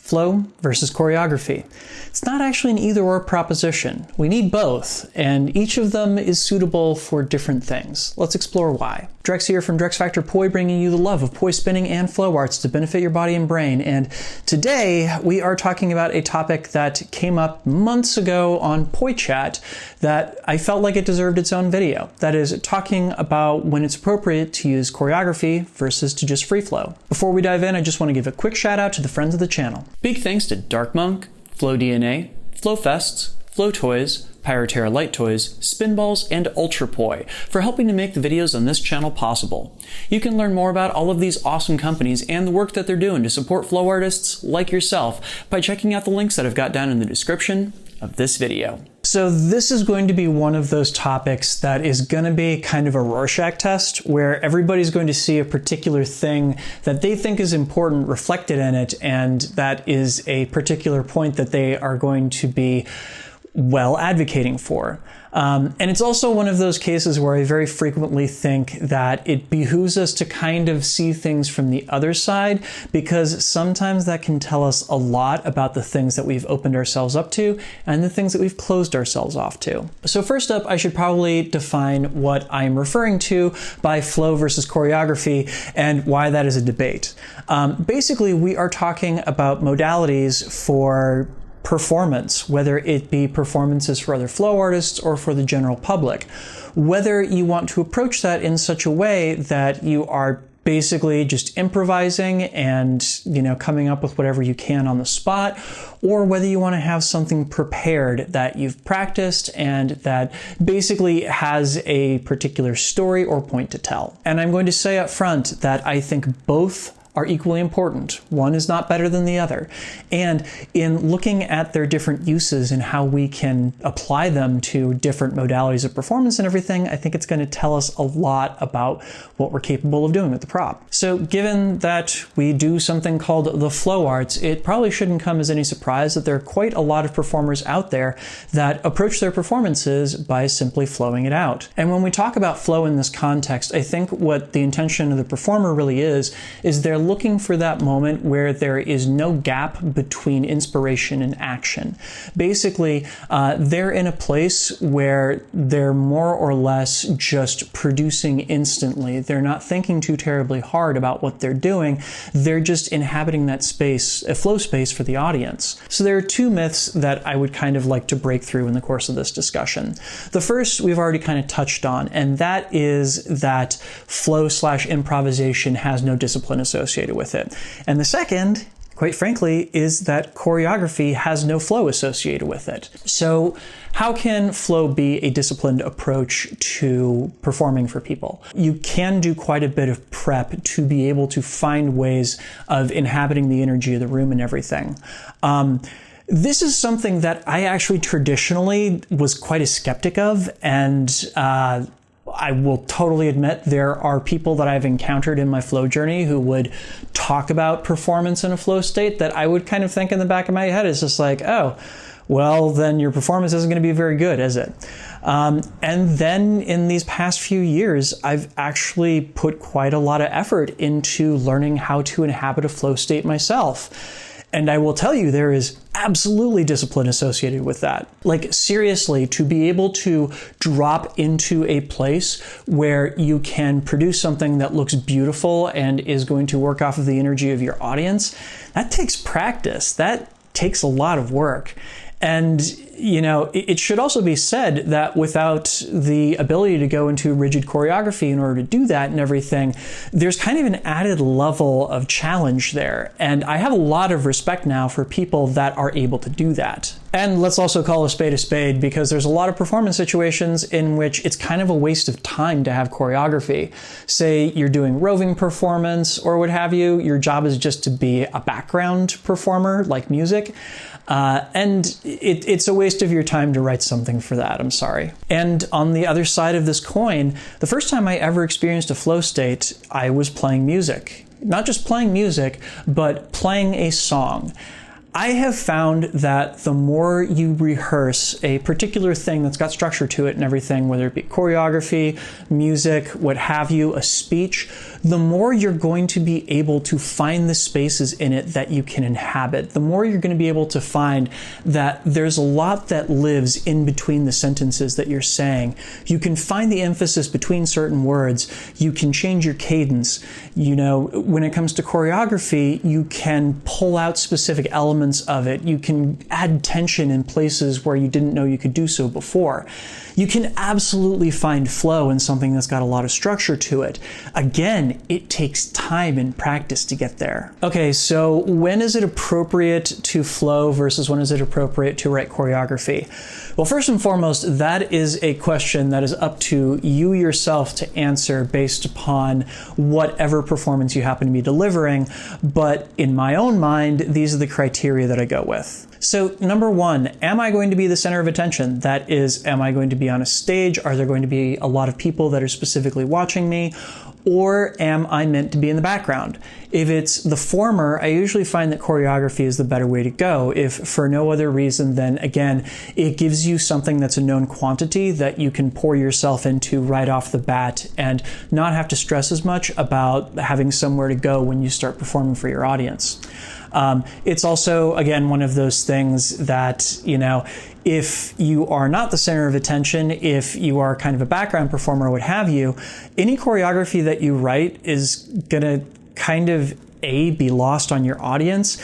Flow versus choreography. It's not actually an either-or proposition. We need both, and each of them is suitable for different things. Let's explore why. Drex here from Drex Factor Poi, bringing you the love of poi spinning and flow arts to benefit your body and brain. And today we are talking about a topic that came up months ago on Poi Chat that I felt like it deserved its own video. That is, talking about when it's appropriate to use choreography versus to just free flow. Before we dive in, I just want to give a quick shout out to the friends of the channel. Big thanks to Dark Monk, Flow DNA, Flow Fests, Flow Toys, Pyroterra Light Toys, Spinballs, and Ultrapoi for helping to make the videos on this channel possible. You can learn more about all of these awesome companies and the work that they're doing to support flow artists like yourself by checking out the links that I've got down in the description of this video. So this is going to be one of those topics that is going to be kind of a Rorschach test where everybody's going to see a particular thing that they think is important reflected in it, and that is a particular point that they are going to be well advocating for. And it's also one of those cases where I very frequently think that it behooves us to kind of see things from the other side, because sometimes that can tell us a lot about the things that we've opened ourselves up to and the things that we've closed ourselves off to. So first up, I should probably define what I'm referring to by flow versus choreography and why that is a debate. Basically, we are talking about modalities for performance, whether it be performances for other flow artists or for the general public. Whether you want to approach that in such a way that you are basically just improvising and, coming up with whatever you can on the spot, or whether you want to have something prepared that you've practiced and that basically has a particular story or point to tell. And I'm going to say up front that I think both are equally important. One is not better than the other. And in looking at their different uses and how we can apply them to different modalities of performance and everything, I think it's going to tell us a lot about what we're capable of doing with the prop. So given that we do something called the flow arts, it probably shouldn't come as any surprise that there are quite a lot of performers out there that approach their performances by simply flowing it out. And when we talk about flow in this context, I think what the intention of the performer really is they're looking for that moment where there is no gap between inspiration and action. Basically, they're in a place where they're more or less just producing instantly. They're not thinking too terribly hard about what they're doing. They're just inhabiting that space, a flow space for the audience. So there are two myths that I would kind of like to break through in the course of this discussion. The first we've already kind of touched on, and that is that flow/improvisation has no discipline associated with it. And the second, quite frankly, is that choreography has no flow associated with it. So how can flow be a disciplined approach to performing for people? You can do quite a bit of prep to be able to find ways of inhabiting the energy of the room and everything. This is something that I actually traditionally was quite a skeptic of, and I will totally admit there are people that I've encountered in my flow journey who would talk about performance in a flow state that I would kind of think in the back of my head is just like, oh, well, then your performance isn't going to be very good, is it? And then in these past few years, I've actually put quite a lot of effort into learning how to inhabit a flow state myself. And I will tell you, there is absolutely discipline associated with that. Like, seriously, to be able to drop into a place where you can produce something that looks beautiful and is going to work off of the energy of your audience, that takes practice. That takes a lot of work. And, it should also be said that without the ability to go into rigid choreography in order to do that and everything, there's kind of an added level of challenge there. And I have a lot of respect now for people that are able to do that. And let's also call a spade, because there's a lot of performance situations in which it's kind of a waste of time to have choreography. Say you're doing roving performance or what have you, your job is just to be a background performer like music. And it's a waste of your time to write something for that, I'm sorry. And on the other side of this coin, the first time I ever experienced a flow state, I was playing music. Not just playing music, but playing a song. I have found that the more you rehearse a particular thing that's got structure to it and everything, whether it be choreography, music, what have you, a speech, the more you're going to be able to find the spaces in it that you can inhabit. The more you're going to be able to find that there's a lot that lives in between the sentences that you're saying. You can find the emphasis between certain words. You can change your cadence. You know, when it comes to choreography, you can pull out specific elements of it. You can add tension in places where you didn't know you could do so before. You can absolutely find flow in something that's got a lot of structure to it. Again, it takes time and practice to get there. Okay, so when is it appropriate to flow versus when is it appropriate to write choreography? Well, first and foremost, that is a question that is up to you yourself to answer based upon whatever performance you happen to be delivering. But in my own mind, these are the criteria that I go with. So number one, am I going to be the center of attention? That is, am I going to be on a stage? Are there going to be a lot of people that are specifically watching me? Or am I meant to be in the background? If it's the former, I usually find that choreography is the better way to go. If for no other reason than, again, it gives you something that's a known quantity that you can pour yourself into right off the bat and not have to stress as much about having somewhere to go when you start performing for your audience. It's also, again, one of those things that, you know, if you are not the center of attention, if you are kind of a background performer or what have you, any choreography that you write is gonna kind of A, be lost on your audience,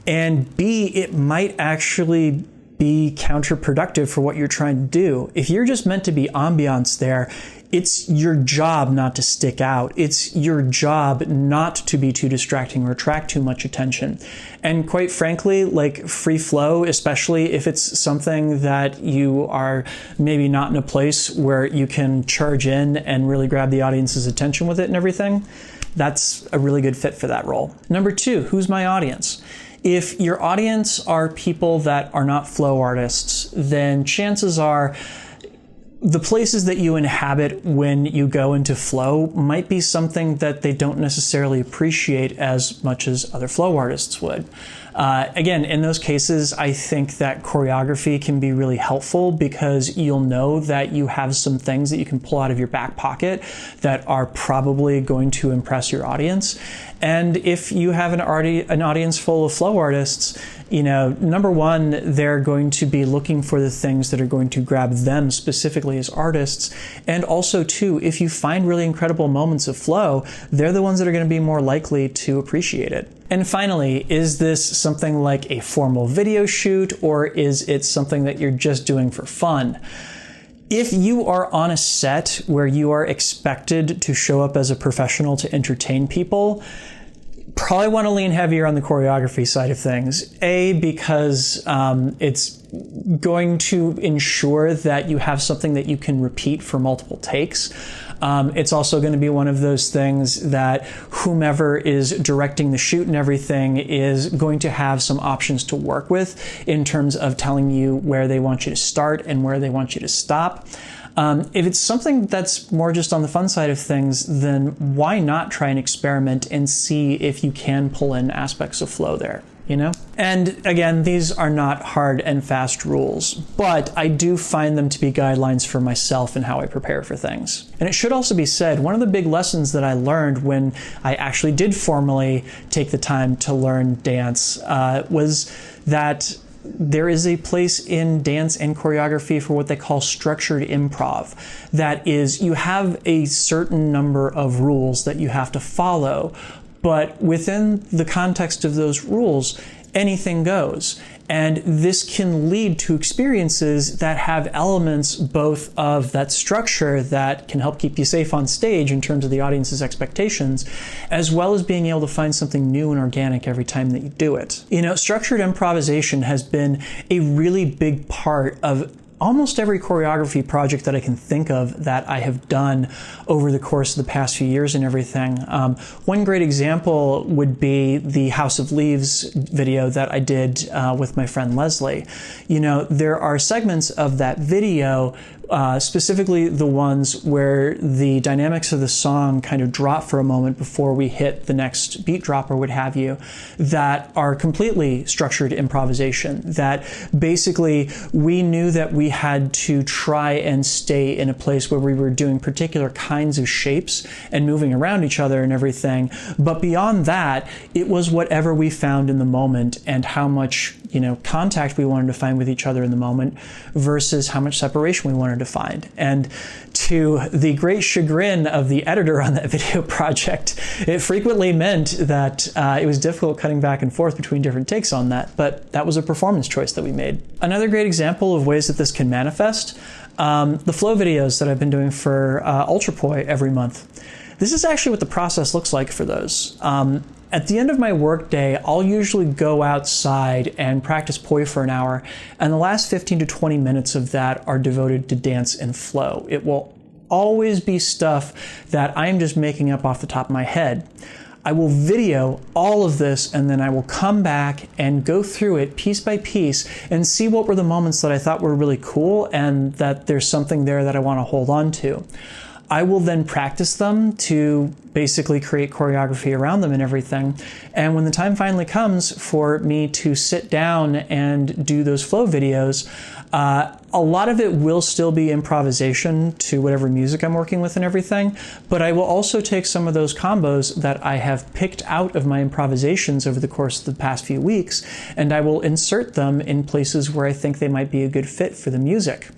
and B, it might actually be counterproductive for what you're trying to do. If you're just meant to be ambiance there, it's your job not to stick out. It's your job not to be too distracting or attract too much attention. And quite frankly, like free flow, especially if it's something that you are maybe not in a place where you can charge in and really grab the audience's attention with it and everything, that's a really good fit for that role. Number two, who's my audience? If your audience are people that are not flow artists, then chances are the places that you inhabit when you go into flow might be something that they don't necessarily appreciate as much as other flow artists would. Again, in those cases, I think that choreography can be really helpful because you'll know that you have some things that you can pull out of your back pocket that are probably going to impress your audience. And if you have an audience full of flow artists, you know, number one, they're going to be looking for the things that are going to grab them specifically as artists. And also, too, if you find really incredible moments of flow, they're the ones that are going to be more likely to appreciate it. And finally, is this something like a formal video shoot, or is it something that you're just doing for fun? If you are on a set where you are expected to show up as a professional to entertain people, probably want to lean heavier on the choreography side of things. A, because it's going to ensure that you have something that you can repeat for multiple takes. It's also going to be one of those things that whomever is directing the shoot and everything is going to have some options to work with in terms of telling you where they want you to start and where they want you to stop. If it's something that's more just on the fun side of things, then why not try and experiment and see if you can pull in aspects of flow there, you know? And again, these are not hard and fast rules, but I do find them to be guidelines for myself and how I prepare for things. And it should also be said, one of the big lessons that I learned when I actually did formally take the time to learn dance was that there is a place in dance and choreography for what they call structured improv. That is, you have a certain number of rules that you have to follow, but within the context of those rules, anything goes. And this can lead to experiences that have elements both of that structure that can help keep you safe on stage in terms of the audience's expectations, as well as being able to find something new and organic every time that you do it. You know, structured improvisation has been a really big part of almost every choreography project that I can think of that I have done over the course of the past few years and everything. One great example would be the House of Leaves video that I did with my friend Leslie. You know, there are segments of that video specifically the ones where the dynamics of the song kind of drop for a moment before we hit the next beat drop or what have you, that are completely structured improvisation, that basically we knew that we had to try and stay in a place where we were doing particular kinds of shapes and moving around each other and everything. But beyond that, it was whatever we found in the moment and how much, contact we wanted to find with each other in the moment versus how much separation we wanted to find. And to the great chagrin of the editor on that video project, it frequently meant that it was difficult cutting back and forth between different takes on that, but that was a performance choice that we made. Another great example of ways that this can manifest, the flow videos that I've been doing for Ultrapoi every month. This is actually what the process looks like for those. At the end of my workday, I'll usually go outside and practice poi for an hour, and the last 15 to 20 minutes of that are devoted to dance and flow. It will always be stuff that I'm just making up off the top of my head. I will video all of this, and then I will come back and go through it piece by piece and see what were the moments that I thought were really cool and that there's something there that I want to hold on to. I will then practice them to basically create choreography around them and everything. And when the time finally comes for me to sit down and do those flow videos, a lot of it will still be improvisation to whatever music I'm working with and everything, but I will also take some of those combos that I have picked out of my improvisations over the course of the past few weeks, and I will insert them in places where I think they might be a good fit for the music.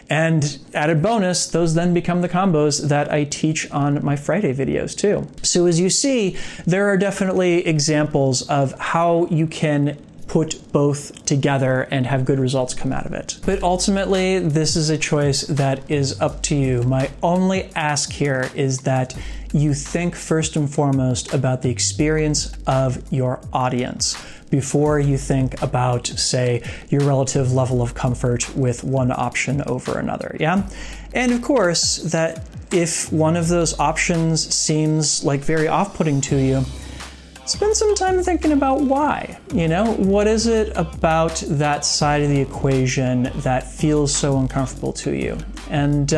And added bonus, those then become the combos that I teach on my Friday videos too. So as you see, there are definitely examples of how you can put both together and have good results come out of it. But ultimately, this is a choice that is up to you. My only ask here is that you think first and foremost about the experience of your audience before you think about, say, your relative level of comfort with one option over another, yeah? And of course, that if one of those options seems like very off-putting to you, spend some time thinking about why. What is it about that side of the equation that feels so uncomfortable to you? And,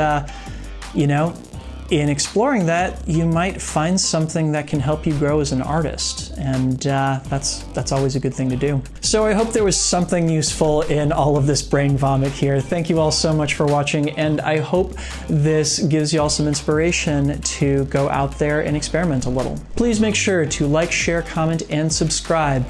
in exploring that, you might find something that can help you grow as an artist, and that's always a good thing to do. So I hope there was something useful in all of this brain vomit here. Thank you all so much for watching, and I hope this gives you all some inspiration to go out there and experiment a little. Please make sure to like, share, comment, and subscribe,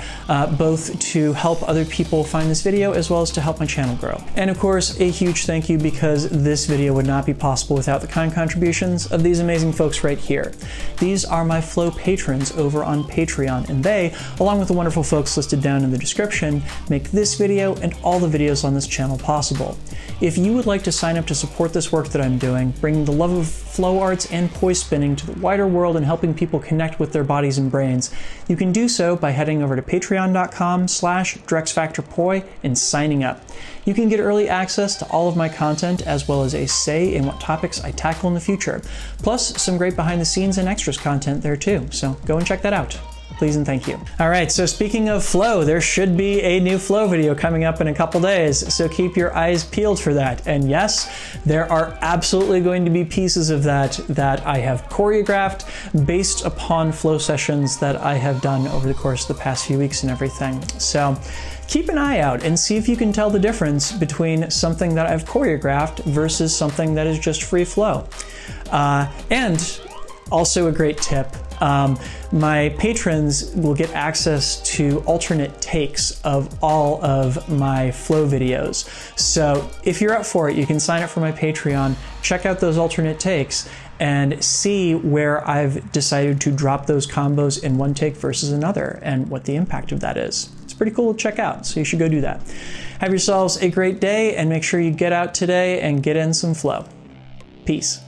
both to help other people find this video as well as to help my channel grow. And of course, a huge thank you, because this video would not be possible without the kind contributions of these amazing folks right here. These are my Flow patrons over on Patreon, and they, along with the wonderful folks listed down in the description, make this video and all the videos on this channel possible. If you would like to sign up to support this work that I'm doing, bringing the love of flow arts and poi spinning to the wider world and helping people connect with their bodies and brains, you can do so by heading over to patreon.com/DrexFactorPoi and signing up. You can get early access to all of my content, as well as a say in what topics I tackle in the future, plus some great behind the scenes and extras content there too, so go and check that out. Please and thank you. All right, so speaking of flow, there should be a new flow video coming up in a couple days, so keep your eyes peeled for that. And yes, there are absolutely going to be pieces of that I have choreographed based upon flow sessions that I have done over the course of the past few weeks and everything. So keep an eye out and see if you can tell the difference between something that I've choreographed versus something that is just free flow. And also a great tip, my patrons will get access to alternate takes of all of my flow videos. So if you're up for it, you can sign up for my Patreon, check out those alternate takes, and see where I've decided to drop those combos in one take versus another and what the impact of that is. It's pretty cool to check out, so you should go do that. Have yourselves a great day, and make sure you get out today and get in some flow. Peace.